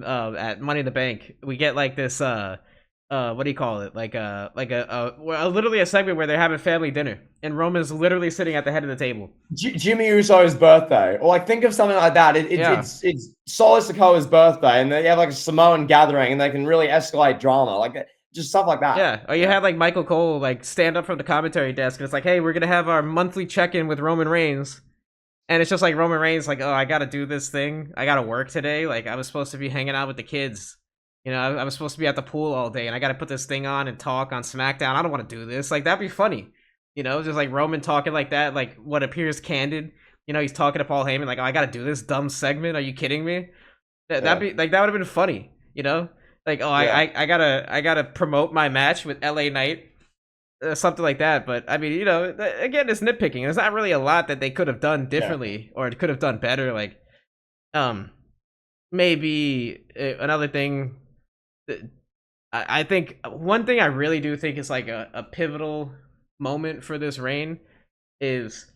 At Money in the Bank, we get like this what do you call it? Like literally a segment where they're having family dinner, and Roman's literally sitting at the head of the table. Jimmy Uso's birthday, or like think of something like that. It's Solo Sikoa's birthday, and they have like a Samoan gathering, and they can really escalate drama, like just stuff like that. Yeah, or you have like Michael Cole like stand up from the commentary desk, and it's like, hey, we're gonna have our monthly check-in with Roman Reigns. And it's just like Roman Reigns, like, oh, I gotta do this thing. I gotta work today. Like, I was supposed to be hanging out with the kids. You know, I was supposed to be at the pool all day, and I gotta put this thing on and talk on SmackDown. I don't want to do this. Like, that'd be funny. You know, just like Roman talking like that, like what appears candid. You know, he's talking to Paul Heyman, like, oh, I gotta do this dumb segment. Are you kidding me? That'd be like, that would have been funny. You know, like, oh, I gotta promote my match with LA Knight. Something like that. But I mean, you know, again, it's nitpicking. There's not really a lot that they could have done differently or it could have done better. Like maybe another thing that I think one thing I really do think is like a pivotal moment for this reign is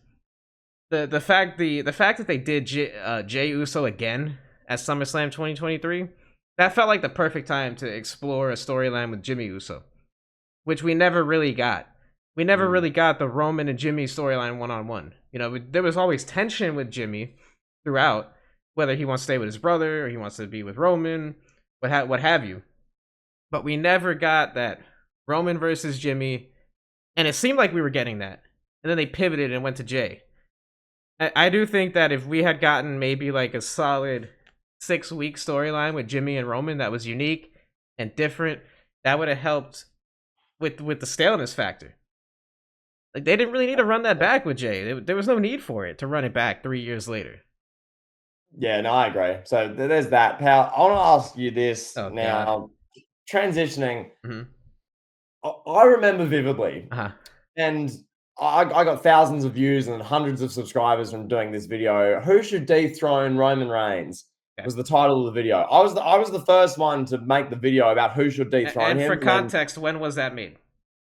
the fact that they did Jey Uso again at SummerSlam 2023. That felt like the perfect time to explore a storyline with Jimmy Uso, which we never really got. We never really got the Roman and Jimmy storyline one-on-one. You know, there was always tension with Jimmy throughout, whether he wants to stay with his brother or he wants to be with Roman, what have you. But we never got that Roman versus Jimmy, and it seemed like we were getting that. And then they pivoted and went to Jey. I do think that if we had gotten maybe like a solid 6-week storyline with Jimmy and Roman that was unique and different, that would have helped with the staleness factor. Like, they didn't really need to run that back with Jey. There was no need for it to run it back 3 years later. Yeah, no, I agree. So there's that, pal. I want to ask you this now. God. Transitioning, I remember vividly, and I got thousands of views and hundreds of subscribers from doing this video. Who should dethrone Roman Reigns? Was the title of the video. I was the first one to make the video about who should dethrone him. And for context, when was that made?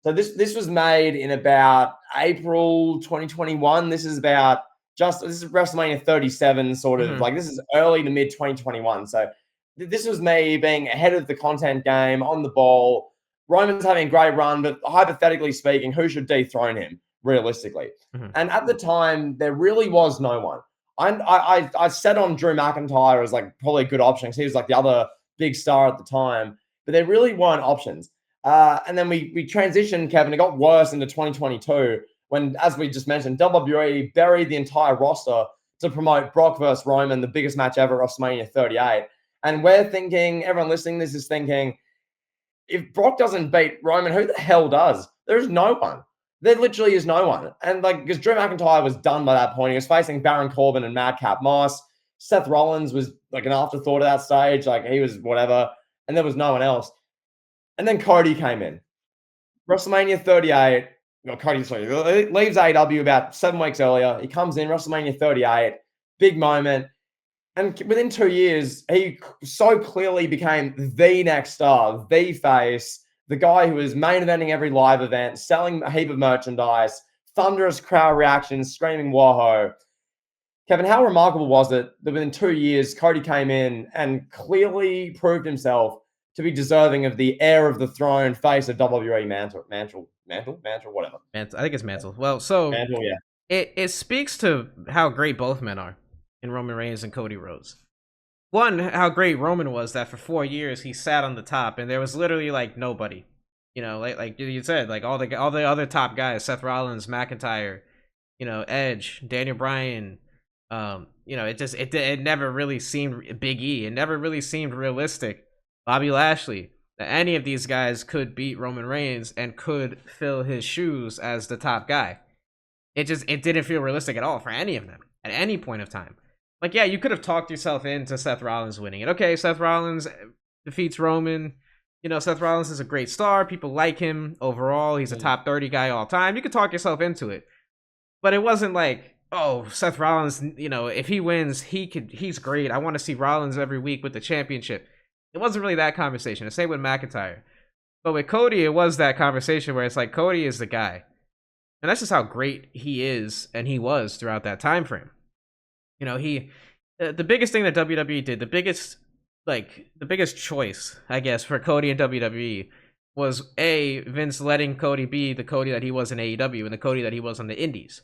So this was made in about April 2021. This is WrestleMania 37, sort of like this is early to mid 2021. So this was me being ahead of the content game, on the ball. Roman's having a great run, but hypothetically speaking, who should dethrone him realistically? And at the time, there really was no one. I set on Drew McIntyre as like probably a good option because he was like the other big star at the time, but there really weren't options. And then we transitioned, Kevin. It got worse into 2022 when, as we just mentioned, WWE buried the entire roster to promote Brock versus Roman, the biggest match ever at WrestleMania 38. And we're thinking, everyone listening to this is thinking, if Brock doesn't beat Roman, who the hell does? There's no one. There literally is no one. And like, because Drew McIntyre was done by that point. He was facing Baron Corbin and Madcap Moss. Seth Rollins was like an afterthought at that stage. Like, he was whatever. And there was no one else. And then Cody came in. WrestleMania 38. Cody leaves AEW about 7 weeks earlier. He comes in, WrestleMania 38. Big moment. And within 2 years, he so clearly became the next star, the face, the guy who was main eventing every live event, selling a heap of merchandise, thunderous crowd reactions, screaming whoa. Kevin, how remarkable was it that within 2 years, Cody came in and clearly proved himself to be deserving of the heir of the throne, face of WWE mantle, whatever. Mantle, I think it's Mantle. Well, so Mantle, yeah. it speaks to how great both men are in Roman Reigns and Cody Rhodes. One, how great Roman was that for 4 years he sat on the top and there was literally like nobody. You know, like you said, like all the other top guys, Seth Rollins, McIntyre, you know, Edge, Daniel Bryan. You know, it never really seemed Big E. It never really seemed realistic. Bobby Lashley, that any of these guys could beat Roman Reigns and could fill his shoes as the top guy. It didn't feel realistic at all for any of them at any point of time. Like, yeah, you could have talked yourself into Seth Rollins winning it. Okay, Seth Rollins defeats Roman. You know, Seth Rollins is a great star. People like him overall. He's a top 30 guy all time. You could talk yourself into it. But it wasn't like, oh, Seth Rollins, you know, if he wins, he's great. I want to see Rollins every week with the championship. It wasn't really that conversation. The same with McIntyre. But with Cody, it was that conversation where it's like, Cody is the guy. And that's just how great he is and he was throughout that time frame. You know, the biggest thing that WWE did, the biggest choice, I guess, for Cody and WWE was Vince letting Cody be the Cody that he was in AEW and the Cody that he was on the Indies.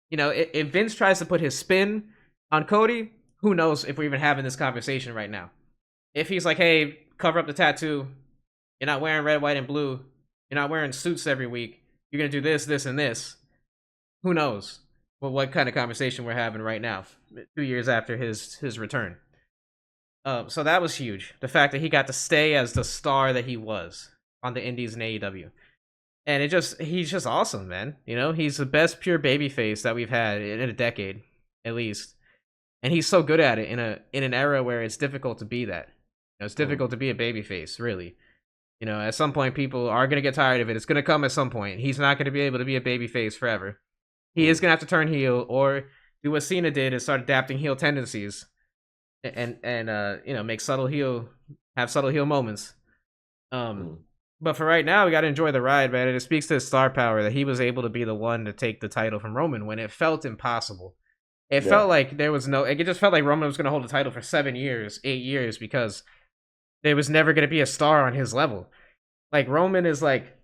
You know, if Vince tries to put his spin on Cody, who knows if we're even having this conversation right now. If he's like, hey, cover up the tattoo, you're not wearing red, white, and blue, you're not wearing suits every week, you're going to do this, this, and this, who knows what kind of conversation we're having right now, 2 years after his return. So that was huge. The fact that he got to stay as the star that he was on the Indies and AEW. And he's just awesome, man. You know, he's the best pure babyface that we've had in a decade, at least. And he's so good at it in an era where it's difficult to be that. You know, it's difficult to be a babyface, really. You know, at some point, people are going to get tired of it. It's going to come at some point. He's not going to be able to be a babyface forever. He is going to have to turn heel or do what Cena did and start adapting heel tendencies and you know, have subtle heel moments. But for right now, we got to enjoy the ride, man. And it speaks to his star power that he was able to be the one to take the title from Roman when it felt impossible. It felt like there was no. It just felt like Roman was going to hold the title for 7 years, 8 years, because there was never going to be a star on his level. Like Roman is like,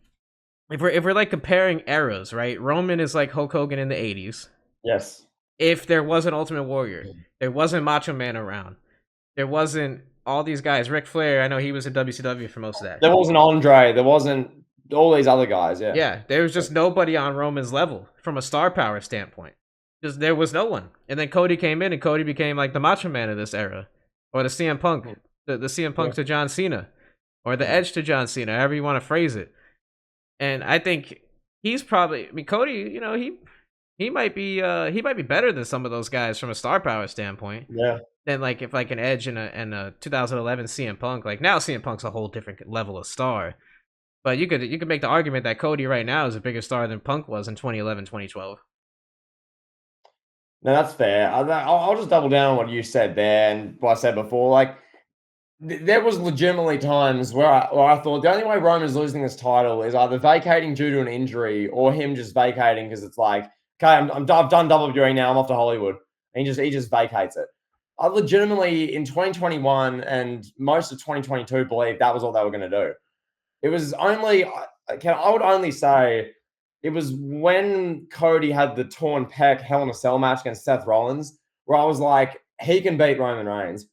if we're like comparing eras, right? Roman is like Hulk Hogan in the 80s. Yes. If there was an Ultimate Warrior, there wasn't Macho Man around. There wasn't all these guys. Ric Flair, I know he was in WCW for most of that. There wasn't Andre. There wasn't all these other guys. Yeah. Yeah, there was just nobody on Roman's level from a star power standpoint. Just there was no one. And then Cody came in, and Cody became like the Macho Man of this era, or the CM Punk, the CM Punk to John Cena, or the Edge to John Cena, however you want to phrase it. And I think he's probably. I mean, Cody, you know, he might be better than some of those guys from a star power standpoint. Yeah. Than like if like an Edge and a 2011 CM Punk. Like now CM Punk's a whole different level of star. But you could make the argument that Cody right now is a bigger star than Punk was in 2011, 2012. No, that's fair. I'll just double down on what you said there and what I said before. Like, there was legitimately times where I thought the only way Roman's losing this title is either vacating due to an injury or him just vacating because it's like, okay, I've done WWE now, I'm off to Hollywood. And he just vacates it. I legitimately, in 2021 and most of 2022, believed that was all they were going to do. It was only, I would only say, it was when Cody had the torn pec Hell in a Cell match against Seth Rollins, where I was like, he can beat Roman Reigns.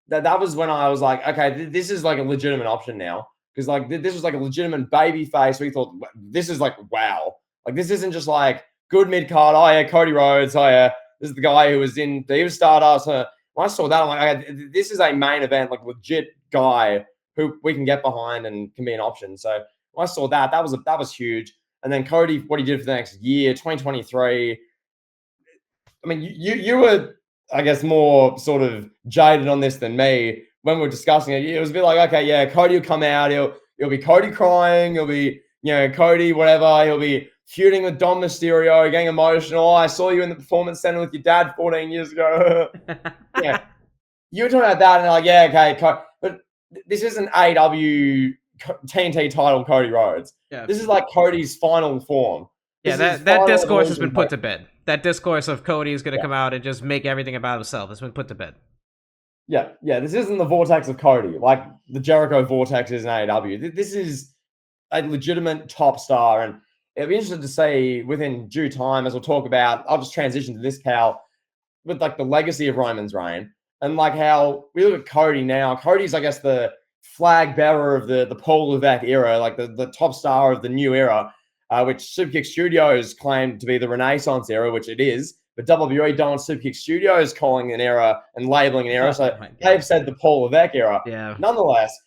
That was when I was like, okay, this is like a legitimate option now. Because like this was like a legitimate baby face. We thought this is like, wow. Like this isn't just like good mid card. Oh yeah, Cody Rhodes. Oh yeah, this is the guy who was in the Stardust. When I saw that, I'm like, okay, this is a main event, like legit guy who we can get behind and can be an option. So when I saw that was huge. And then Cody, what he did for the next year, 2023. I mean, you were, I guess, more sort of jaded on this than me when we were discussing it. It was a bit like, okay, yeah, Cody will come out. He'll be Cody crying. He'll be, you know, Cody, whatever. He'll be feuding with Dom Mysterio, getting emotional. Oh, I saw you in the Performance Center with your dad 14 years ago. Yeah. You were talking about that, and like, yeah, okay, but this isn't AEW TNT title Cody Rhodes. Yeah. This is like Cody's final form. Yeah, This is that final discourse has evolution. been put to bed. That discourse of Cody is going to Yeah, come out and just make everything about himself has been put to bed. yeah, yeah. This isn't the vortex of Cody, like the Jericho vortex is in AEW. This is a legitimate top star, and it'll be interesting to see within due time, as we'll talk about. I'll just transition to this, Cal, with like the legacy of Roman's reign and like how we look at Cody now. Cody's, I guess, the flag bearer of the Paul Levesque era, like the top star of the new era, which Superkick Studios claimed to be the Renaissance era, which it is. But WWE don't want Superkick Studios calling an era and labeling an era, Oh so my god. they've said the Paul Levesque era. Yeah. Nonetheless,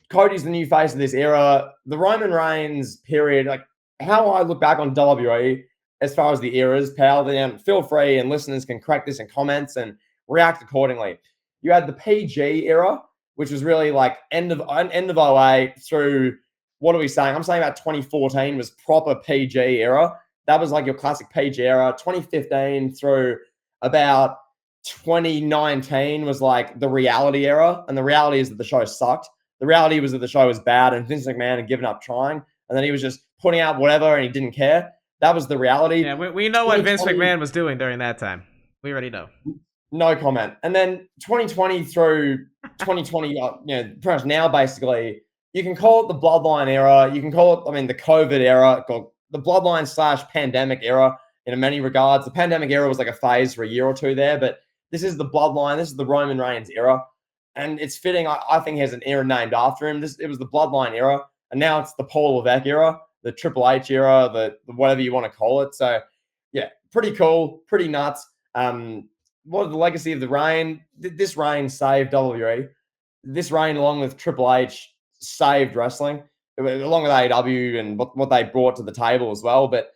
Cody's the new face of this era. The Roman Reigns period, like how I look back on WWE as far as the eras, pal, then feel free and listeners can correct this in comments and react accordingly. You had the PG era, which was really like end of OA through what are we saying? I'm saying about 2014 was proper PG era. That was like your classic PG era. 2015 through about 2019 was like the reality era. And the reality is that the show sucked. The reality was that the show was bad and Vince McMahon had given up trying. And then he was just putting out whatever and he didn't care. That was the reality. Yeah, we know what Vince McMahon was doing during that time. We already know. No comment. And then 2020 through 2020, pretty much now basically, you can call it the Bloodline era. You can call it, the COVID era, called the Bloodline / pandemic era in many regards. The pandemic era was like a phase for a year or two there, but this is the Bloodline. This is the Roman Reigns era. And it's fitting. I think he has an era named after him. It was the Bloodline era, and now it's the Paul Levesque era, the Triple H era, the whatever you want to call it. So, yeah, pretty cool, pretty nuts. What the legacy of the reign? This reign saved WWE. This reign, along with Triple H, saved wrestling, along with AEW and what they brought to the table as well. But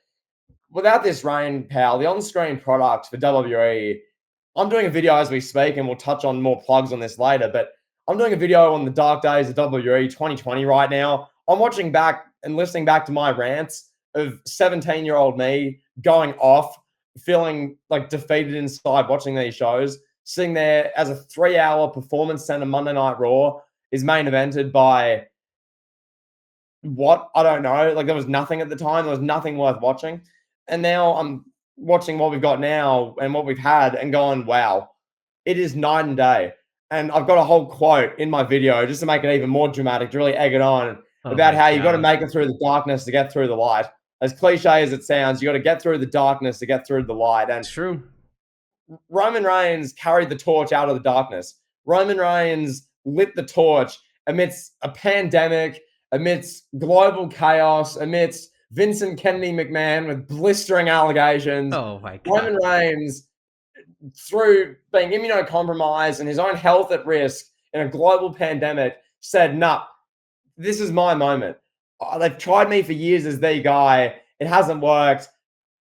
without this reign, pal, the on-screen product for WWE, I'm doing a video as we speak, and we'll touch on more plugs on this later, but I'm doing a video on the dark days of WWE 2020 right now. I'm watching back and listening back to my rants of 17-year-old me going off, feeling like defeated inside watching these shows, sitting there as a 3-hour performance center Monday Night Raw is main evented by what? I don't know. Like there was nothing at the time. There was nothing worth watching. And now I'm watching what we've got now and what we've had and going, wow, it is night and day. And I've got a whole quote in my video just to make it even more dramatic, to really egg it on about how you got to make it through the darkness to get through the light. As cliche as it sounds, you got to get through the darkness to get through the light. And it's true. Roman Reigns carried the torch out of the darkness. Roman Reigns lit the torch amidst a pandemic, amidst global chaos, amidst Vincent Kennedy McMahon with blistering allegations. Oh my god. Roman Reigns, through being immunocompromised and his own health at risk in a global pandemic, said, nah, this is my moment. They've tried me for years as the guy. It hasn't worked.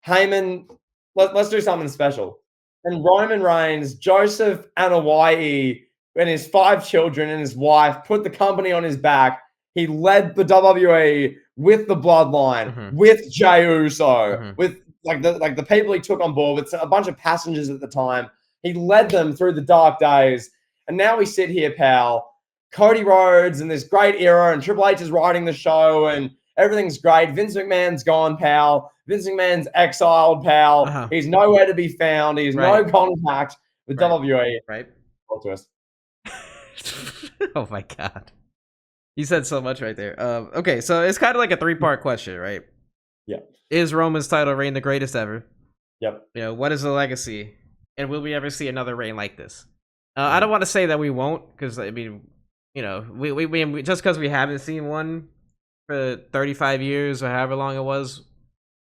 Heyman, let's do something special. And Roman Reigns, Joseph Anawai, and his 5 children and his wife put the company on his back. He led the WWE with the Bloodline, with Jey Uso, with the people he took on board, with a bunch of passengers at the time. He led them through the dark days. And now we sit here, pal, Cody Rhodes and this great era, and Triple H is riding the show, and everything's great. Vince McMahon's gone, pal. Vince McMahon's exiled, pal. He's nowhere to be found. He's no contact with WWE. Right. Talk to us. Oh my god. You said so much right there. Okay, so it's kind of like a 3-part question, right? Yeah. Is Roman's title reign the greatest ever? Yep. What is the legacy? And will we ever see another reign like this? I don't want to say that we won't, because we just because we haven't seen one for 35 years or however long it was,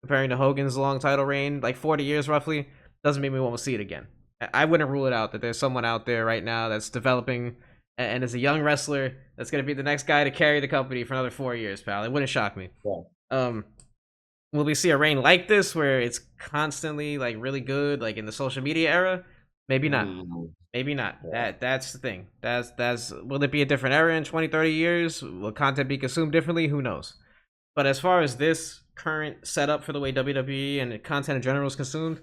comparing to Hogan's long title reign, like 40 years roughly, doesn't mean we won't see it again. I wouldn't rule it out that there's someone out there right now that's developing and is a young wrestler that's going to be the next guy to carry the company for another 4 years, pal. It wouldn't shock me. Yeah. Will we see a reign like this where it's constantly like really good, like in the social media era? Maybe not. Maybe not. Yeah. That's the thing. That's will it be a different era in 20, 30 years? Will content be consumed differently? Who knows? But as far as this current setup for the way WWE and content in general is consumed,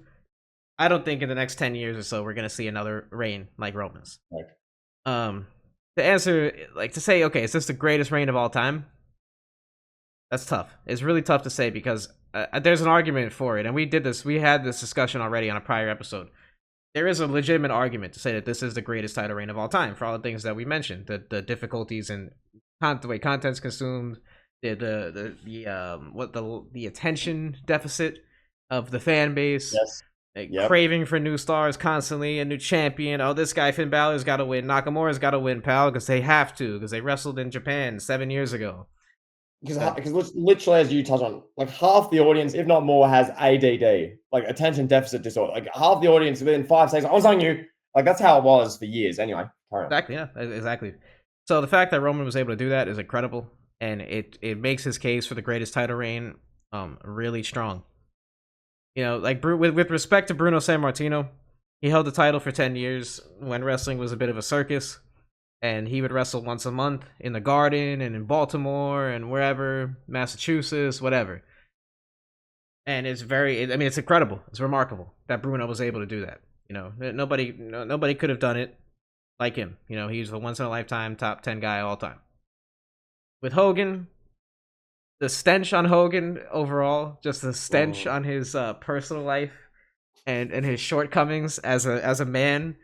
I don't think in the next 10 years or so we're gonna see another reign like Roman's. Right. The answer, like to say, okay, is this the greatest reign of all time? That's tough. It's really tough to say because there's an argument for it, and we had this discussion already on a prior episode. There is a legitimate argument to say that this is the greatest title reign of all time for all the things that we mentioned, the difficulties and the way content's consumed, the attention deficit of the fan base, Yes. like Yep. craving for new stars constantly, a new champion. Oh, this guy Finn Balor's got to win. Nakamura's got to win, pal, because they have to, because they wrestled in Japan 7 years ago. Because literally, as you touch on, like half the audience, if not more, has ADD, like attention deficit disorder. Like half the audience within 5 seconds, I was on you. Like that's how it was for years. Anyway, carry on. Exactly, yeah, exactly. So the fact that Roman was able to do that is incredible, and it makes his case for the greatest title reign really strong. You know, like with respect to Bruno Sammartino, he held the title for 10 years when wrestling was a bit of a circus, and he would wrestle once a month in the Garden and in Baltimore and wherever, Massachusetts, whatever. And it's it's incredible. It's remarkable that Bruno was able to do that. You know, nobody could have done it like him. You know, he's the once in a lifetime top 10 guy all time. With Hogan, the stench on Hogan overall, just the stench on his personal life and his shortcomings as a man,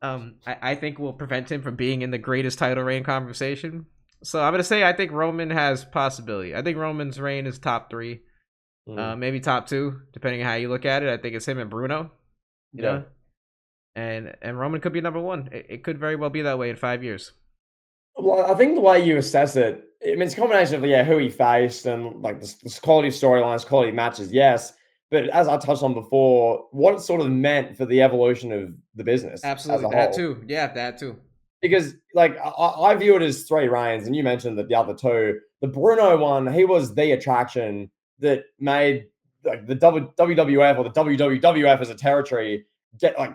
I think will prevent him from being in the greatest title reign conversation. So I'm gonna say I think Roman has possibility. I think Roman's reign is top 3, maybe top 2, depending on how you look at it. I think it's him and Bruno, you know, and Roman could be number 1. It could very well be that way in 5 years. Well, I think the way you assess it, I mean, it's a combination of who he faced and like this quality storylines, quality matches, yes. But as I touched on before, what it sort of meant for the evolution of the business Absolutely, as a that whole. too. Yeah, that too. Because like I view it as 3 reigns, and you mentioned that the other 2. The Bruno one, he was the attraction that made like the WWF or the WWF as a territory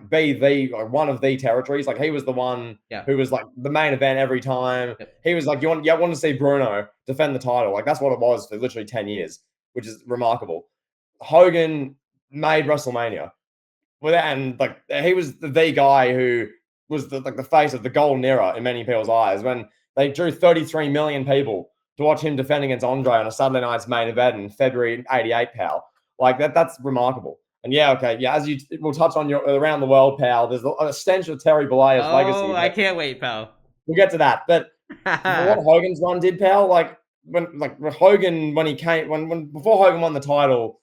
be one of the territories. Like he was the one who was like the main event every time. Yep. He was like you want to see Bruno defend the title. Like that's what it was for literally 10 years, which is remarkable. Hogan made WrestleMania. And like he was the guy who was the face of the golden era in many people's eyes when they drew 33 million people to watch him defend against Andre on a Saturday night's main event in February '88, pal. Like that's remarkable. And as we'll touch on your around the world, pal. There's a stench of Terry Bollea's legacy. Oh, I can't wait, pal. We'll get to that. But for what Hogan's run did, pal, when Hogan before Hogan won the title,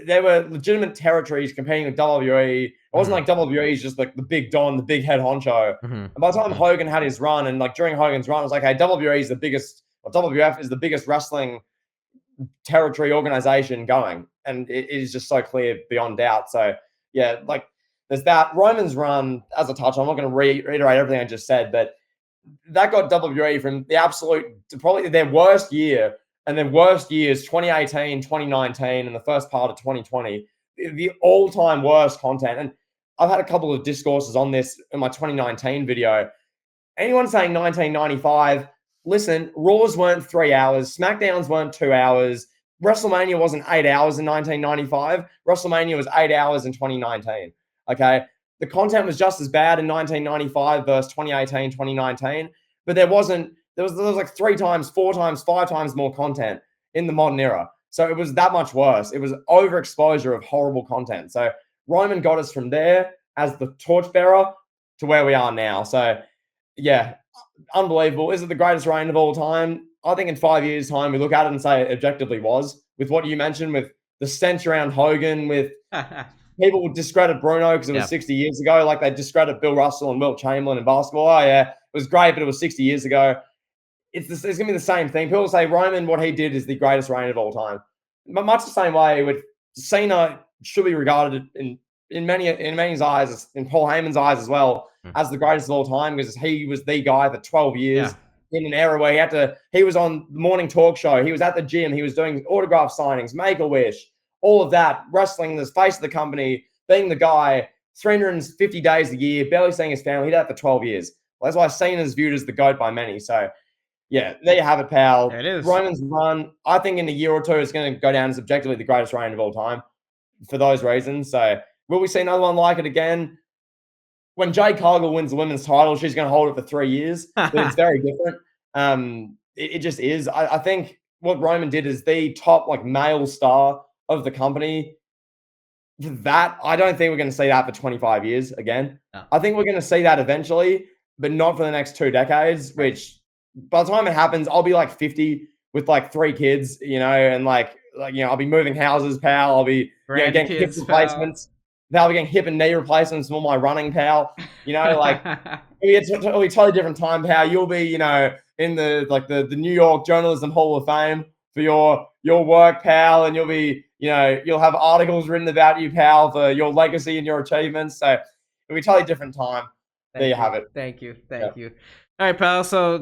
there were legitimate territories competing with WWE. It wasn't like WWE's just like the big don, the big head honcho. And by the time Hogan had his run, and like during Hogan's run, it was like, hey, WWE is the biggest, or WWF is the biggest wrestling territory organization going, and it is just so clear beyond doubt. So yeah, like there's that. Roman's run, as a touch, I'm not going to reiterate everything I just said, but that got WWE from the absolute, probably their worst year, and then worst years 2018, 2019, and the first part of 2020, the all-time worst content. And I've had a couple of discourses on this in my 2019 video. Anyone saying 1995, listen, Raws weren't 3 hours, SmackDowns weren't 2 hours, WrestleMania wasn't 8 hours in 1995, WrestleMania was 8 hours in 2019, okay? The content was just as bad in 1995 versus 2018, 2019, but there was like 3 times, 4 times, 5 times more content in the modern era. So it was that much worse. It was overexposure of horrible content. So Roman got us from there as the torchbearer to where we are now. So yeah, unbelievable. Is it the greatest reign of all time? I think in 5 years' time, we look at it and say it objectively was, with what you mentioned, with the stench around Hogan, with people would discredit Bruno because it was 60 years ago, like they discredit Bill Russell and Wilt Chamberlain in basketball. Oh yeah, it was great, but it was 60 years ago. It's going to be the same thing. People say Roman, what he did is the greatest reign of all time. But much the same way with Cena should be regarded in many's eyes, in Paul Heyman's eyes as well, as the greatest of all time, because he was the guy for 12 years in an era where he was on the morning talk show, he was at the gym, he was doing autograph signings, Make-A-Wish, all of that, wrestling, the face of the company, being the guy, 350 days a year, barely seeing his family. He did that for 12 years. Well, that's why Cena's viewed as the GOAT by many. So, yeah, there you have it, pal. There it is. Roman's run, I think in a year or two, it's going to go down as objectively the greatest reign of all time for those reasons. So, will we see another one like it again? When Jade Cargill wins the women's title, she's going to hold it for 3 years. But it's very different. It just is. I think what Roman did is the top male star of the company, that I don't think we're going to see that for 25 years again. No. I think we're going to see that eventually, but not for the next 2 decades. Right. Which by the time it happens, I'll be like 50 with like 3 kids, and like I'll be moving houses, pal. I'll be getting hip Grandkids, pal. replacements. I'll be getting hip and knee replacements from all my running, pal. Like it's a totally different time, pal. You'll be in the New York Journalism Hall of Fame for your work, pal, and you'll be you'll have articles written about you, pal, for your legacy and your achievements. So it'll be a totally different time. There you have it. Thank you. Yeah. All right, pal. So